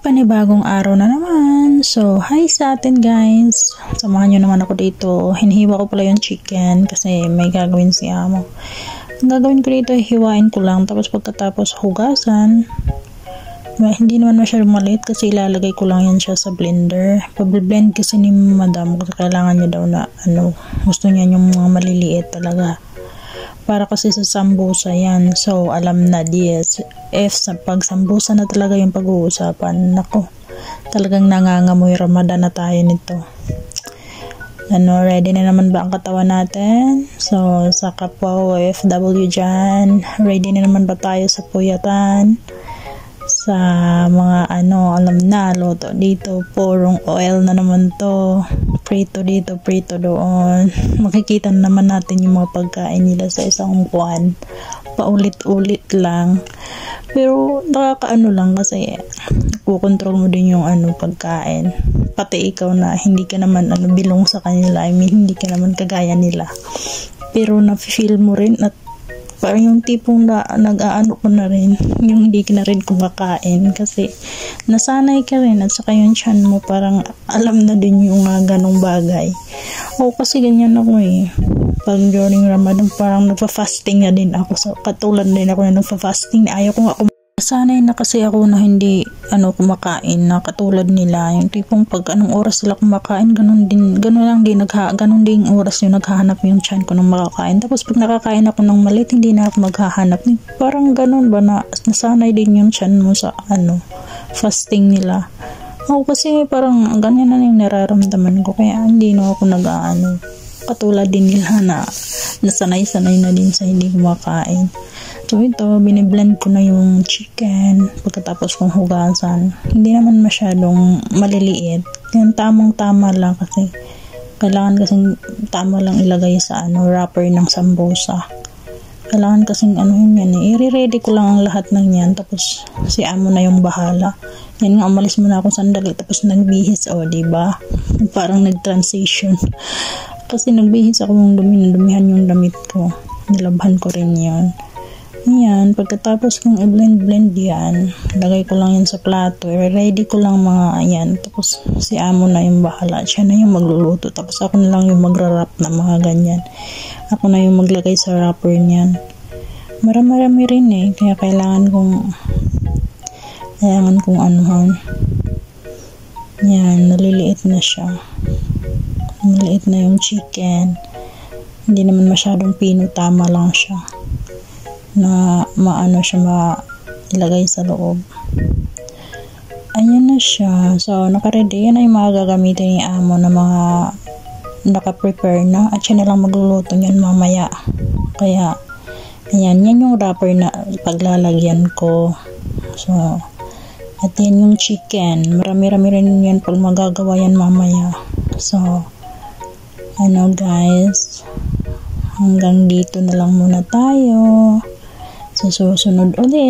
Panibagong araw na naman. So, hi sa atin guys. Samahan nyo naman ako dito. Hinihiwa ko pala yung chicken kasi may gagawin si amo. Ang gagawin ko dito ay hiwain ko lang. Tapos pagkatapos hugasan. Hindi naman masyadong maliit kasi ilalagay ko lang yan siya sa blender. Pag-blend kasi ni madam kasi kailangan niya daw na gusto niya yung mga maliliit talaga. Para kasi sa sambusa yan. So, alam na DS. Sa pag-sambusa na talaga yung pag-uusapan. Nako, talagang nangangamoy Ramadan na tayo nito. Ready na naman ba ang katawan natin? So, sa kapwa OFW dyan, ready na naman ba tayo sa puyatan? Sa mga alam na, loto dito, purong oil na naman to, prito dito, prito doon. Makikita naman natin yung mga pagkain nila sa isang buwan, paulit-ulit lang, pero nakakaano lang kasi kukontrol mo din yung pagkain, pati ikaw na hindi ka naman bilong sa kanila, I mean hindi ka naman kagaya nila, pero na-feel mo rin at parang yung tipong nag-aano ko na rin, yung hindi ka na rin kumakain kasi nasanay ka rin at saka yung tiyan mo parang alam na din yung ganong bagay. O kasi ganyan ako pag during Ramadan parang nagpa-fasting na din ako, so katulad din ako na nagpa-fasting, ayaw ko nga sanay na kasi ako na hindi kumakain na katulad nila, yung tipong pag anong oras sila kumakain ganun lang din ganun din oras yung naghahanap yung tiyan ko ng makakain. Tapos pag nakakain ako ng maliit hindi na ako maghahanap, parang ganun ba na nasanay din yung tiyan mo sa fasting nila. Ako kasi parang ganyan na yung nararamdaman ko kaya hindi na ako katulad din nila na nasanay-sanay na din sa hindi kumakain. So ito, biniblend ko na yung chicken pagkatapos kong hugasan. Hindi naman masyadong maliliit. Yung tamang-tama lang kasi kailangan kasing tama lang ilagay sa wrapper ng sambusa. Kailangan kasing yan i-ready ko lang ang lahat ng yan tapos si amo na yung bahala. Yan nga, umalis muna ako sandali tapos nagbihis, diba? Parang nag-transition. Kasi nagbihis ako ng dumihan yung damit ko. Nilabhan ko rin yan. Ayan, pagkatapos kong i-blend yan, lagay ko lang yan sa plato, ready ko lang mga yan, tapos si amo na yung bahala, siya na yung magluluto, tapos ako na lang yung magra-wrap na mga ganyan, ako na yung maglagay sa wrapper niyan. Marami rin kaya kailangan kong anuhan. Yan, naliliit na siya, maliit na yung chicken, hindi naman masyadong pino, tama lang siya na ilagay sa loob. Ayan na siya. So, naka-ready. Yan na yung mga gagamitin ni amo na mga naka-prepare na. At siya na lang magluluto niyan mamaya. Kaya, ayan. Yan yung wrapper na paglalagyan ko. So, at yan yung chicken. Marami-rami rin yan pag magagawa yan mamaya. So, guys. Hanggang dito na lang muna tayo. Sa susunod ulit.